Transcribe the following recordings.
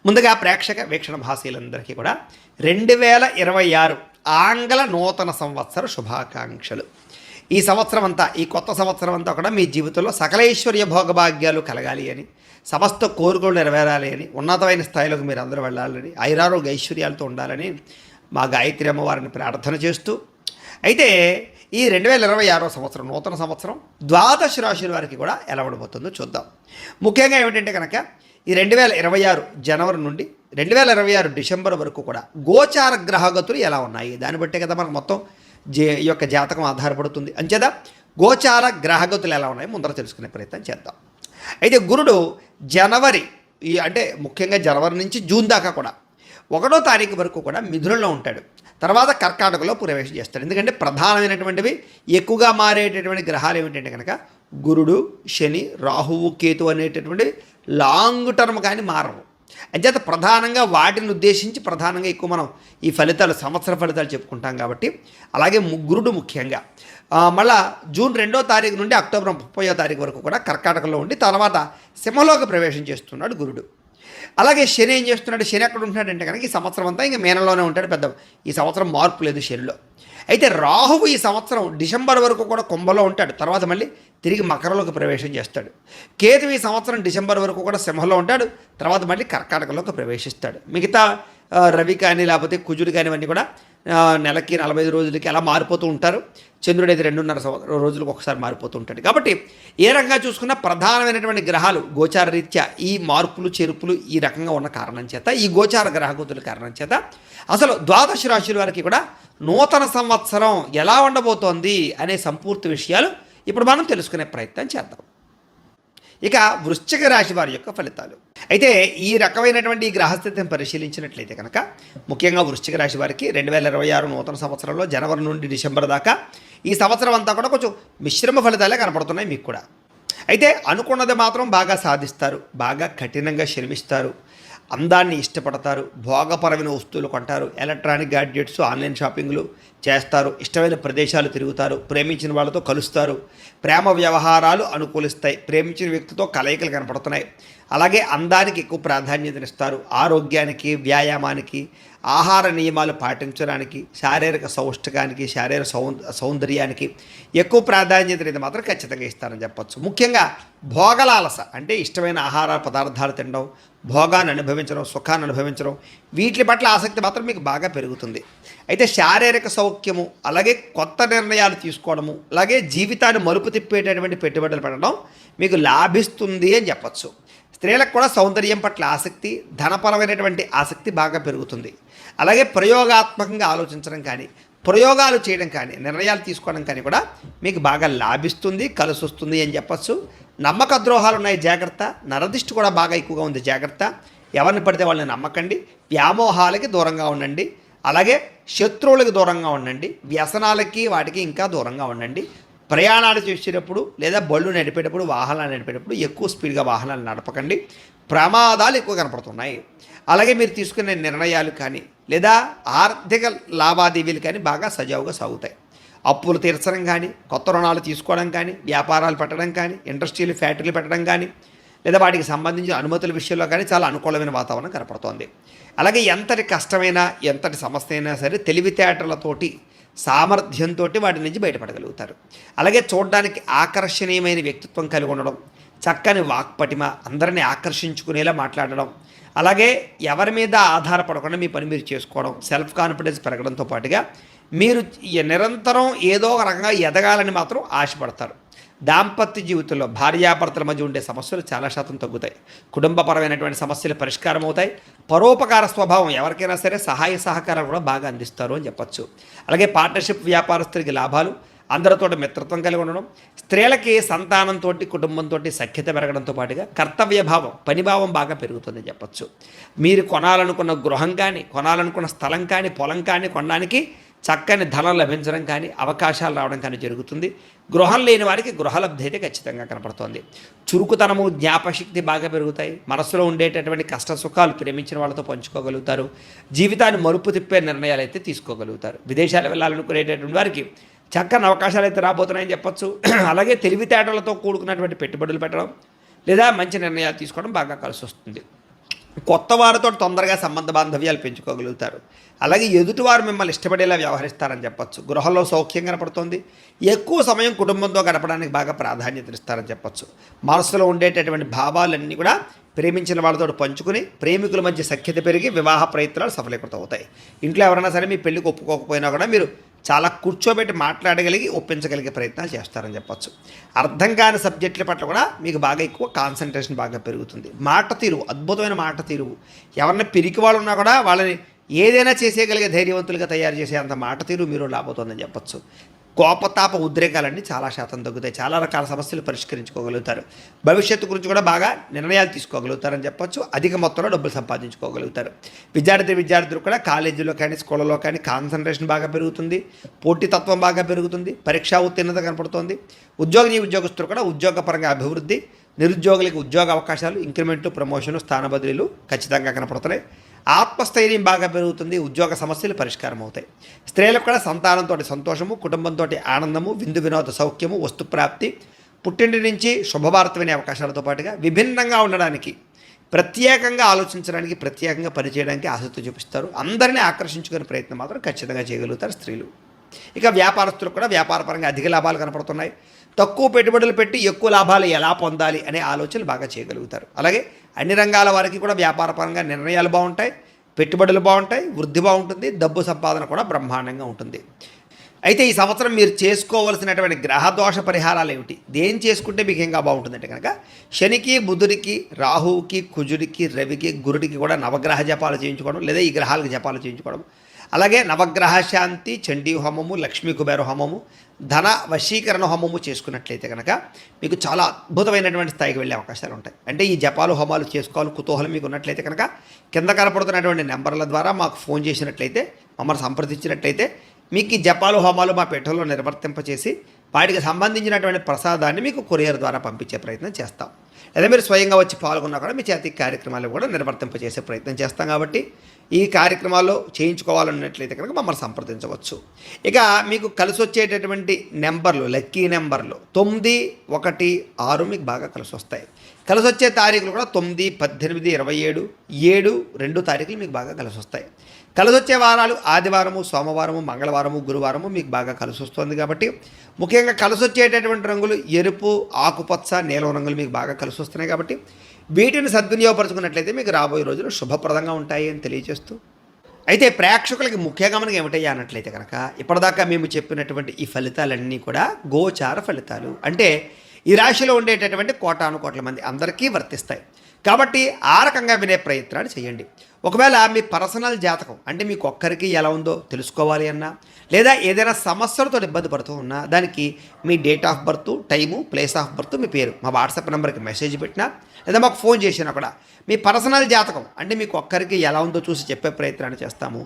ముందుగా ప్రేక్షక వీక్షణ భాషలందరికీ కూడా 2026 ఆంగ్ల నూతన సంవత్సర శుభాకాంక్షలు. ఈ సంవత్సరం అంతా, ఈ కొత్త సంవత్సరం అంతా కూడా మీ జీవితంలో సకలైశ్వర్య భోగభాగ్యాలు కలగాలి అని, సమస్త కోరికలు నెరవేరాలి అని, ఉన్నతమైన స్థాయిలోకి మీరు అందరూ వెళ్ళాలని, ఐరారోగ్య ఐశ్వర్యాలతో ఉండాలని మా గాయత్రి అమ్మవారిని ప్రార్థన చేస్తూ, అయితే ఈ 2026 సంవత్సరం నూతన సంవత్సరం ద్వాదశ రాశుల వారికి కూడా ఎలా ఉండబోతుందో చూద్దాం. ముఖ్యంగా ఏమిటంటే కనుక ఈ 2026 జనవరి నుండి 2026 డిసెంబర్ వరకు కూడా గోచార గ్రహగతులు ఎలా ఉన్నాయి, దాన్ని బట్టే కదా మనకు మొత్తం ఈ యొక్క జాతకం ఆధారపడుతుంది. అంచేత గోచార గ్రహగతులు ఎలా ఉన్నాయి ముందర తెలుసుకునే ప్రయత్నం చేద్దాం. అయితే గురుడు జనవరి అంటే ముఖ్యంగా జనవరి నుంచి జూన్ దాకా కూడా 1వ తారీఖు వరకు కూడా మిథునంలో ఉంటాడు. తర్వాత కర్కాటకలో ప్రవేశం చేస్తాడు. ఎందుకంటే ప్రధానమైనటువంటివి ఎక్కువగా మారేటటువంటి గ్రహాలు ఏమిటంటే కనుక గురుడు, శని, రాహువు, కేతు అనేటటువంటి లాంగ్ టర్మ్ కానీ మారవు. అంచేత ప్రధానంగా వాటిని ఉద్దేశించి ప్రధానంగా ఎక్కువ మనం ఈ ఫలితాలు, సంవత్సర ఫలితాలు చెప్పుకుంటాం కాబట్టి, అలాగే గురుడు ముఖ్యంగా మళ్ళా జూన్ 2వ తారీఖు నుండి అక్టోబర్ 30వ తారీఖు వరకు కూడా కర్కాటకలో ఉండి తర్వాత సింహలోకి ప్రవేశం చేస్తున్నాడు గురుడు. అలాగే శని ఏం చేస్తున్నాడు, శని ఎక్కడ ఉంటున్నాడంటే కనుక ఈ సంవత్సరం అంతా ఇంకా మీనంలోనే ఉంటాడు. పెద్ద ఈ సంవత్సరం మార్పు లేదు శనిలో. అయితే రాహువు ఈ సంవత్సరం డిసెంబర్ వరకు కూడా కుంభలో ఉంటాడు, తర్వాత మళ్ళీ తిరిగి మకరంలోకి ప్రవేశం చేస్తాడు. కేతు ఈ సంవత్సరం డిసెంబర్ వరకు కూడా సింహంలో ఉంటాడు, తర్వాత మళ్ళీ కర్కాటకలోకి ప్రవేశిస్తాడు. మిగతా రవి కానీ లేకపోతే కుజుడు కానివన్నీ కూడా నెలకి 45 రోజులకి అలా మారిపోతూ ఉంటారు. చంద్రుడు అయితే 2.5 రోజులకు ఒకసారి మారిపోతూ ఉంటాడు. కాబట్టి ఏ రకంగా చూసుకున్నా ప్రధానమైనటువంటి గ్రహాలు గోచార రీత్యా ఈ మార్పులు చేర్పులు ఈ రకంగా ఉన్న కారణం చేత, ఈ గోచార గ్రహగతుల కారణం చేత అసలు ద్వాదశ రాశుల వారికి కూడా నూతన సంవత్సరం ఎలా ఉండబోతోంది అనే సంపూర్తి విషయాలు ఇప్పుడు మనం తెలుసుకునే ప్రయత్నం చేద్దాం. ఇక వృశ్చిక రాశి వారి యొక్క ఫలితాలు. అయితే ఈ రకమైనటువంటి ఈ గ్రహస్థితిని పరిశీలించినట్లయితే కనుక ముఖ్యంగా వృశ్చిక రాశి వారికి 2026 నూతన సంవత్సరంలో జనవరి నుండి డిసెంబర్ దాకా ఈ సంవత్సరం అంతా కూడా కొంచెం మిశ్రమ ఫలితాలే కనపడుతున్నాయి మీకు కూడా. అయితే అనుకున్నది మాత్రం బాగా సాధిస్తారు, బాగా కఠినంగా శ్రమిస్తారు, అందాన్ని ఇష్టపడతారు, భోగపరమైన వస్తువులు కొంటారు, ఎలక్ట్రానిక్ గ్యాడ్జెట్స్, ఆన్లైన్ షాపింగ్లు చేస్తారు, ఇష్టమైన ప్రదేశాలు తిరుగుతారు, ప్రేమించిన వాళ్ళతో కలుస్తారు, ప్రేమ వ్యవహారాలు అనుకూలిస్తాయి, ప్రేమించిన వ్యక్తితో కలయికలు కనపడుతున్నాయి. అలాగే అందానికి ఎక్కువ ప్రాధాన్యతనిస్తారు, ఆరోగ్యానికి, వ్యాయామానికి, ఆహార నియమాలు పాటించడానికి, శారీరక సౌష్ఠకానికి, శారీరక సౌందర్యానికి ఎక్కువ ప్రాధాన్యతని మాత్రం ఖచ్చితంగా ఇస్తారని చెప్పచ్చు. ముఖ్యంగా భోగలాలస అంటే ఇష్టమైన ఆహార పదార్థాలు తినడం, భోగాన్ని అనుభవించడం, సుఖాన్ని అనుభవించడం, వీటి పట్ల ఆసక్తి మాత్రం మీకు బాగా పెరుగుతుంది. అయితే శారీరక సౌఖ్యము, అలాగే కొత్త నిర్ణయాలు తీసుకోవడము, అలాగే జీవితాన్ని మలుపు తిప్పేటటువంటి పెట్టుబడులు పెట్టడం మీకు లాభిస్తుంది అని చెప్పచ్చు. స్త్రీలకు కూడా సౌందర్యం పట్ల ఆసక్తి, ధనపరమైనటువంటి ఆసక్తి బాగా పెరుగుతుంది. అలాగే ప్రయోగాత్మకంగా ఆలోచించడం కానీ, ప్రయోగాలు చేయడం కానీ, నిర్ణయాలు తీసుకోవడం కానీ కూడా మీకు బాగా లాభిస్తుంది, కలిసి వస్తుంది అని చెప్పచ్చు. నమ్మక ద్రోహాలు ఉన్నాయి, జాగ్రత్త. నరదిష్టి కూడా బాగా ఎక్కువగా ఉంది, జాగ్రత్త. ఎవరిని పడితే వాళ్ళని నమ్మకండి, వ్యామోహాలకి దూరంగా ఉండండి, అలాగే శత్రువులకు దూరంగా ఉండండి, వ్యసనాలకి వాటికి ఇంకా దూరంగా ఉండండి. ప్రయాణాలు చేసేటప్పుడు లేదా బళ్ళు నడిపేటప్పుడు, వాహనాలు నడిపేటప్పుడు ఎక్కువ స్పీడ్గా వాహనాలు నడపకండి, ప్రమాదాలు ఎక్కువ కనపడుతున్నాయి. అలాగే మీరు తీసుకునే నిర్ణయాలు కానీ లేదా ఆర్థిక లావాదేవీలు కానీ బాగా సజావుగా సాగుతాయి. అప్పులు తీర్చడం కానీ, కొత్త రుణాలు తీసుకోవడం కానీ, వ్యాపారాలు పెట్టడం కానీ, ఇండస్ట్రీలు, ఫ్యాక్టరీలు పెట్టడం కానీ, లేదా వాటికి సంబంధించిన అనుమతుల విషయంలో కానీ చాలా అనుకూలమైన వాతావరణం కనపడుతోంది. అలాగే ఎంతటి కష్టమైనా, ఎంతటి సమస్య అయినా సరే తెలివితేటలతోటి, సామర్థ్యంతో వాటి నుంచి బయటపడగలుగుతారు. అలాగే చూడడానికి ఆకర్షణీయమైన వ్యక్తిత్వం కలిగి ఉండడం, చక్కని వాక్పటిమ, అందరినీ ఆకర్షించుకునేలా మాట్లాడడం, అలాగే ఎవరి మీద ఆధారపడకుండా మీ పని మీరు చేసుకోవడం, సెల్ఫ్ కాన్ఫిడెన్స్ పెరగడంతో పాటుగా మీరు నిరంతరం ఏదో ఒక రకంగా ఎదగాలని మాత్రం ఆశపడతారు. దాంపత్య జీవితంలో భార్యాభర్తల మధ్య ఉండే సమస్యలు చాలా శాతం తగ్గుతాయి. కుటుంబపరమైనటువంటి సమస్యలు పరిష్కారం అవుతాయి. పరోపకార స్వభావం, ఎవరికైనా సరే సహాయ సహకారాలు కూడా బాగా అందిస్తారు అని చెప్పచ్చు. అలాగే పార్ట్నర్షిప్ వ్యాపారస్తులకి లాభాలు, అందరితో మిత్రత్వం కలిగి ఉండడం, స్త్రీలకి సంతానంతో, కుటుంబంతో సఖ్యత పెరగడంతో పాటుగా కర్తవ్యభావం, పనిభావం బాగా పెరుగుతుందని చెప్పచ్చు. మీరు కొనాలనుకున్న గృహం కానీ, కొనాలనుకున్న స్థలం కానీ, పొలం కానీ కొనడానికి చక్కని ధనం లభించడం కానీ, అవకాశాలు రావడం కానీ జరుగుతుంది. గృహం లేని వారికి గృహలబ్ధి అయితే ఖచ్చితంగా కనపడుతోంది. చురుకుతనము, జ్ఞాపశక్తి బాగా పెరుగుతాయి. మనసులో ఉండేటటువంటి కష్ట సుఖాలు ప్రేమించిన వాళ్ళతో పంచుకోగలుగుతారు. జీవితాన్ని మలుపు తిప్పే నిర్ణయాలు అయితే తీసుకోగలుగుతారు. విదేశాలు వెళ్ళాలనుకునేటటువంటి వారికి చక్కని అవకాశాలు అయితే రాబోతున్నాయని చెప్పచ్చు. అలాగే తెలివితేటలతో కూడుకున్నటువంటి పెట్టుబడులు పెట్టడం లేదా మంచి నిర్ణయాలు తీసుకోవడం బాగా కలిసి వస్తుంది. కొత్త వారితో తొందరగా సంబంధ బాంధవ్యాలు పెంచుకోగలుగుతారు. అలాగే ఎదుటివారు మిమ్మల్ని ఇష్టపడేలా వ్యవహరిస్తారని చెప్పొచ్చు. గృహంలో సౌఖ్యం కనపడుతుంది. ఎక్కువ సమయం కుటుంబంతో గడపడానికి బాగా ప్రాధాన్యత ఇస్తారని చెప్పొచ్చు. మనసులో ఉండేటటువంటి భావాలన్నీ కూడా ప్రేమించిన వాళ్ళతో పంచుకుని ప్రేమికుల మధ్య సఖ్యత పెరిగి వివాహ ప్రయత్నాలు సఫలీకృతం అవుతాయి. ఇంట్లో ఎవరైనా సరే మీ పెళ్లికి ఒప్పుకోకపోయినా కూడా మీరు చాలా కూర్చోబెట్టి మాట్లాడగలిగి ఒప్పించగలిగే ప్రయత్నాలు చేస్తారని చెప్పొచ్చు. అర్థం కాని సబ్జెక్టుల పట్ల కూడా మీకు బాగా ఎక్కువ కాన్సన్ట్రేషన్ బాగా పెరుగుతుంది. మాట తీరు, అద్భుతమైన మాట తీరు. ఎవరైనా పిరికి వాళ్ళు ఉన్నా కూడా వాళ్ళని ఏదైనా చేసేయగలిగే ధైర్యవంతులుగా తయారు చేసే అంత మాట తీరు మీరు రాబోతుందని చెప్పొచ్చు. కోపతాప ఉద్రేకాలన్నీ చాలా శాతం తగ్గుతాయి. చాలా రకాల సమస్యలు పరిష్కరించుకోగలుగుతారు. భవిష్యత్తు గురించి కూడా బాగా నిర్ణయాలు తీసుకోగలుగుతారని చెప్పొచ్చు. అధిక మొత్తంలో డబ్బులు సంపాదించుకోగలుగుతారు. విద్యార్థులు కూడా కాలేజీలో కానీ స్కూళ్ళలో కానీ కాన్సన్ట్రేషన్ బాగా పెరుగుతుంది. పోటీతత్వం బాగా పెరుగుతుంది. పరీక్షా ఉత్తీర్ణత కనపడుతుంది. ఉద్యోగస్తులు కూడా ఉద్యోగపరంగా అభివృద్ధి, నిరుద్యోగులకు ఉద్యోగ అవకాశాలు, ఇంక్రిమెంట్లు, ప్రమోషన్లు, స్థాన బదిలీలు ఖచ్చితంగా కనపడుతున్నాయి. ఆత్మస్థైర్యం బాగా పెరుగుతుంది. ఉద్యోగ సమస్యలు పరిష్కారం అవుతాయి. స్త్రీలకు కూడా సంతానంతో సంతోషము, కుటుంబంతో ఆనందము, విందు వినోద సౌఖ్యము, వస్తుప్రాప్తి, పుట్టింటి నుంచి శుభవార్త వినే అవకాశాలతో పాటుగా విభిన్నంగా ఉండడానికి, ప్రత్యేకంగా ఆలోచించడానికి, ప్రత్యేకంగా పనిచేయడానికి ఆసక్తి చూపిస్తారు. అందరినీ ఆకర్షించుకునే ప్రయత్నం మాత్రం ఖచ్చితంగా చేయగలుగుతారు స్త్రీలు. ఇక వ్యాపారస్తులకు కూడా వ్యాపారపరంగా అధిక లాభాలు కనపడుతున్నాయి. తక్కువ పెట్టుబడులు పెట్టి ఎక్కువ లాభాలు ఎలా పొందాలి అనే ఆలోచనలు బాగా చేయగలుగుతారు. అలాగే అన్ని రంగాల వారికి కూడా వ్యాపారపరంగా నిర్ణయాలు బాగుంటాయి, పెట్టుబడులు బాగుంటాయి, వృద్ధి బాగుంటుంది, డబ్బు సంపాదన కూడా బ్రహ్మాండంగా ఉంటుంది. అయితే ఈ సంవత్సరం మీరు చేసుకోవలసినటువంటి గ్రహదోష పరిహారాలు ఏమిటి, దేని చేసుకుంటే మీకు ఇంకా బాగుంటుందంటే కనుక శనికి, బుధుడికి, రాహువుకి, కుజుడికి, రవికి, గురుడికి కూడా నవగ్రహ జపాలు చేయించుకోవడం, లేదా ఈ గ్రహాలకు జపాలు చేయించుకోవడం. అలాగే నవగ్రహ శాంతి, చండీ హోమము, లక్ష్మీ కుబేర హోమము, ధన వశీకరణ హోమము చేసుకున్నట్లయితే కనుక మీకు చాలా అద్భుతమైనటువంటి స్థాయికి వెళ్ళే అవకాశాలు ఉంటాయి. అంటే ఈ జపాలు హోమాలు చేసుకోవాలి కుతూహలం మీకు ఉన్నట్లయితే కనుక కింద కనపడుతున్నటువంటి నెంబర్ల ద్వారా మాకు ఫోన్ చేసినట్లయితే, మమ్మల్ని సంప్రదించినట్లయితే మీకు ఈ జపాలు హోమాలు మా పీఠంలో నిర్వర్తింపచేసి వాటికి సంబంధించినటువంటి ప్రసాదాన్ని మీకు కొరియర్ ద్వారా పంపించే ప్రయత్నం చేస్తాం. లేదా మీరు స్వయంగా వచ్చి పాల్గొన్నా కూడా మీ చేతి కార్యక్రమాలు కూడా నిర్వర్తింపచేసే ప్రయత్నం చేస్తాం. కాబట్టి ఈ కార్యక్రమాల్లో చేయించుకోవాలన్నట్లయితే కనుక మమ్మల్ని సంప్రదించవచ్చు. ఇక మీకు కలిసి వచ్చేటటువంటి నెంబర్లు, లక్కీ నెంబర్లు 9, 1, 6 మీకు బాగా కలిసి వస్తాయి. కలిసి వచ్చే తారీఖులు కూడా 9, 18, 27, 7, 2 తారీఖులు మీకు బాగా కలిసి వస్తాయి. కలిసి వచ్చే వారాలు ఆదివారము, సోమవారము, మంగళవారము, గురువారము మీకు బాగా కలిసి వస్తుంది. కాబట్టి ముఖ్యంగా కలిసి వచ్చేటటువంటి రంగులు ఎరుపు, ఆకుపచ్చ, నీలం రంగులు మీకు బాగా కలిసి వస్తున్నాయి. కాబట్టి వీటిని సద్వినియోగపరుచుకున్నట్లయితే మీకు రాబోయే రోజులు శుభప్రదంగా ఉంటాయి అని తెలియజేస్తూ, అయితే ప్రేక్షకులకి ముఖ్యంగా మనకి ఏమిటయ్యా అన్నట్లయితే కనుక ఇప్పటిదాకా మేము చెప్పినటువంటి ఈ ఫలితాలన్నీ కూడా గోచార ఫలితాలు. అంటే ఈ రాశిలో ఉండేటటువంటి కోటాను కోట్ల మంది అందరికీ వర్తిస్తాయి. కాబట్టి ఆ రకంగా వినే ప్రయత్నాలు చేయండి. ఒకవేళ మీ పర్సనల్ జాతకం అంటే మీకు ఒక్కరికి ఎలా ఉందో తెలుసుకోవాలి అన్నా, లేదా ఏదైనా సమస్యలతో ఇబ్బంది పడుతూ ఉన్నా, దానికి మీ date of birth, time, place of birth, మీ పేరు మా వాట్సాప్ నెంబర్కి మెసేజ్ పెట్టినా, లేదా మాకు ఫోన్ చేసినా కూడా మీ పర్సనల్ జాతకం అంటే మీకు ఒక్కరికి ఎలా ఉందో చూసి చెప్పే ప్రయత్నాన్ని చేస్తాము.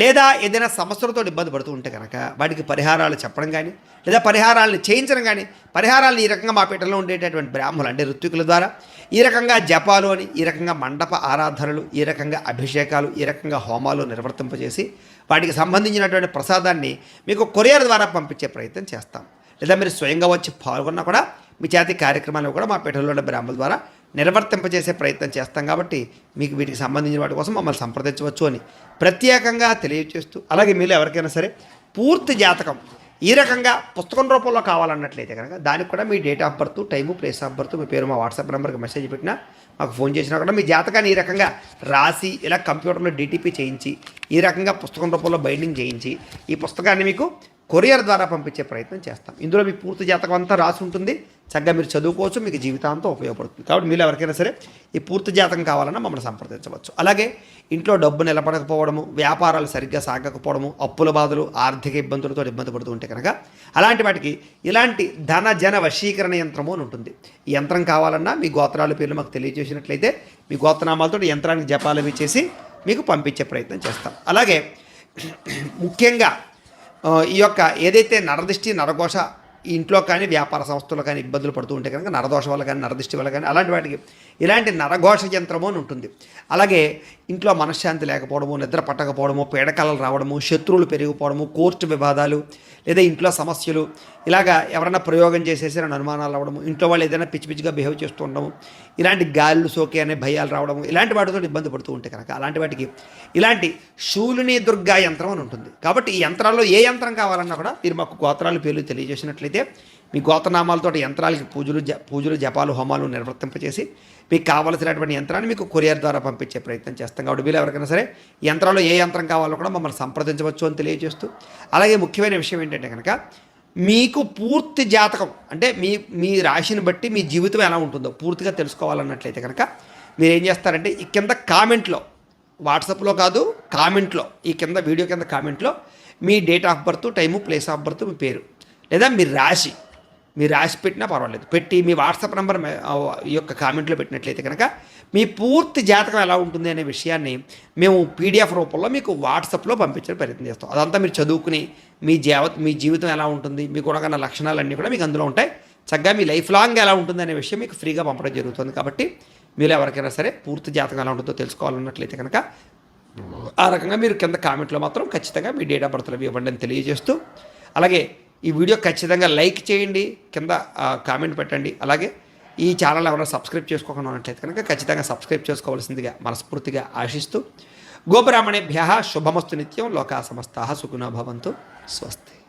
లేదా ఏదైనా సమస్యలతో ఇబ్బంది పడుతూ ఉంటే కనుక వాటికి పరిహారాలు చెప్పడం కానీ, లేదా పరిహారాలను చేయించడం కానీ, పరిహారాలను ఈ రకంగా మా పీఠంలో ఉండేటటువంటి బ్రాహ్మణులు అంటే ఋత్వికుల ద్వారా ఈ రకంగా జపాలు అని, ఈ రకంగా మండప ఆరాధనలు, ఈ రకంగా అభిషేకాలు, ఈ రకంగా హోమాలు నిర్వర్తింపజేసి వాటికి సంబంధించినటువంటి ప్రసాదాన్ని మీకు కొరియర్ ద్వారా పంపించే ప్రయత్నం చేస్తాం. లేదా మీరు స్వయంగా వచ్చి పాల్గొన్నా కూడా మీ చేతి కార్యక్రమాలు కూడా మా పీఠంలో ఉన్న బ్రాహ్మణుల ద్వారా నిర్వర్తింపజేసే ప్రయత్నం చేస్తాం. కాబట్టి మీకు వీటికి సంబంధించిన వాటి కోసం మమ్మల్ని సంప్రదించవచ్చు అని ప్రత్యేకంగా తెలియజేస్తూ, అలాగే మీరు ఎవరికైనా సరే పూర్తి జాతకం ఈ రకంగా పుస్తకం రూపంలో కావాలన్నట్లయితే కనుక దానికి కూడా మీ date of birth, time, place of birth, మీ పేరు మా వాట్సాప్ నెంబర్కి మెసేజ్ పెట్టినా, మాకు ఫోన్ చేసినా కూడా మీ జాతకాన్ని ఈ రకంగా రాసి ఇలా కంప్యూటర్లో డిటిపి చేయించి ఈ రకంగా పుస్తకం రూపంలో బైండింగ్ చేయించి ఈ పుస్తకాన్ని మీకు కొరియర్ ద్వారా పంపించే ప్రయత్నం చేస్తాం. ఇందులో మీ పూర్తి జాతకం అంతా రాసి ఉంటుంది. చక్కగా మీరు చదువుకోవచ్చు, మీకు జీవితాంతం ఉపయోగపడుతుంది. కాబట్టి మీరు ఎవరికైనా సరే ఈ పూర్తి జాతకం కావాలన్నా మమ్మల్ని సంప్రదించవచ్చు. అలాగే ఇంట్లో డబ్బు నిలబడకపోవడము, వ్యాపారాలు సరిగ్గా సాగకపోవడము, అప్పుల బాధలు, ఆర్థిక ఇబ్బందులతో ఇబ్బంది పడుతూ ఉంటే కనుక అలాంటి వాటికి ఇలాంటి ధన జన వశీకరణ యంత్రము అని ఉంటుంది. ఈ యంత్రం కావాలన్నా మీ గోత్రాల పేర్లు మాకు తెలియజేసినట్లయితే మీ గోత్రనామాలతో యంత్రానికి జపాలు అవి చేసి మీకు పంపించే ప్రయత్నం చేస్తాం. అలాగే ముఖ్యంగా ఈ యొక్క ఏదైతే నరదిష్టి, నరఘోష ఇంట్లో కానీ వ్యాపార సంస్థల్లో కానీ ఇబ్బందులు పడుతూ ఉంటే కనుక నరదోషం వల్ల కానీ, నరదిష్టి వల్ల కానీ అలాంటి వాటికి ఇలాంటి నరఘోష యంత్రము అని ఉంటుంది. అలాగే ఇంట్లో మనశ్శాంతి లేకపోవడము, నిద్ర పట్టకపోవడము, పీడకలలు రావడము, శత్రువులు పెరిగిపోవడము, కోర్టు వివాదాలు, లేదా ఇంట్లో సమస్యలు, ఇలాగా ఎవరైనా ప్రయోగం చేసేసి నన్ను అనుమానాలు రావడము, ఇంట్లో వాళ్ళు ఏదైనా పిచ్చి పిచ్చిగా బిహేవ్ చేస్తూ ఉండడము, ఇలాంటి గాళ్ళు సోకే అనే భయాలు రావడము, ఇలాంటి వాటితో ఇబ్బంది పడుతూ ఉంటే కనుక అలాంటి వాటికి ఇలాంటి శూలిని దుర్గా యంత్రం అని ఉంటుంది. కాబట్టి ఈ యంత్రాల్లో ఏ యంత్రం కావాలన్నా కూడా మీరు మాకు గోత్రాలు పేర్లు తెలియజేసినట్లయితే మీ గోత్రనామాలతో యంత్రాలకి పూజలు జపాలు హోమాలు నిర్వర్తింపచేసి మీకు కావలసినటువంటి యంత్రాన్ని మీకు కొరియర్ ద్వారా పంపించే ప్రయత్నం చేస్తాం. కాబట్టి వీళ్ళు ఎవరికైనా సరే యంత్రాల్లో ఏ యంత్రం కావాలో కూడా మమ్మల్ని సంప్రదించవచ్చు అని తెలియజేస్తూ, అలాగే ముఖ్యమైన విషయం ఏంటంటే కనుక మీకు పూర్తి జాతకం అంటే మీ రాశిని బట్టి మీ జీవితం ఎలా ఉంటుందో పూర్తిగా తెలుసుకోవాలన్నట్లయితే కనుక మీరు ఏం చేస్తారంటే ఈ కింద కామెంట్లో, వాట్సాప్లో కాదు కామెంట్లో, ఈ కింద వీడియో కింద కామెంట్లో మీ date of birth, time, place of birth, మీ పేరు లేదా మీ రాశి పెట్టినా పర్వాలేదు, పెట్టి మీ వాట్సాప్ నెంబర్ ఈ యొక్క కామెంట్లో పెట్టినట్లయితే కనుక మీ పూర్తి జాతకం ఎలా ఉంటుంది అనే విషయాన్ని మేము పీడిఎఫ్ రూపంలో మీకు వాట్సాప్లో పంపించే ప్రయత్నం చేస్తాం. అదంతా మీరు చదువుకుని మీ జీవితం ఎలా ఉంటుంది, మీ గుణగణ లక్షణాలన్నీ కూడా మీకు అందులో ఉంటాయి. చక్కగా మీ లైఫ్ లాంగ్ ఎలా ఉంటుంది అనే విషయం మీకు ఫ్రీగా పంపడం జరుగుతుంది. కాబట్టి మీరు ఎవరికైనా సరే పూర్తి జాతకం ఎలా ఉంటుందో తెలుసుకోవాలన్నట్లయితే కనుక ఆ రకంగా మీరు కింద కామెంట్లో మాత్రం ఖచ్చితంగా మీ డేట్ ఆఫ్ బర్త్లో ఇవ్వండి అని తెలియజేస్తూ, అలాగే ఈ వీడియో ఖచ్చితంగా లైక్ చేయండి, కింద కామెంట్ పెట్టండి. అలాగే ఈ ఛానల్ ఎవరైనా సబ్స్క్రైబ్ చేసుకోకుండా ఉన్నట్లయితే కనుక ఖచ్చితంగా సబ్స్క్రైబ్ చేసుకోవాల్సిందిగా మనస్ఫూర్తిగా ఆశిస్తూ, గోబ్రాహ్మణేభ్యః శుభమస్తు నిత్యం, లోకా సమస్తాః సుఖినో భవంతు, స్వస్తి.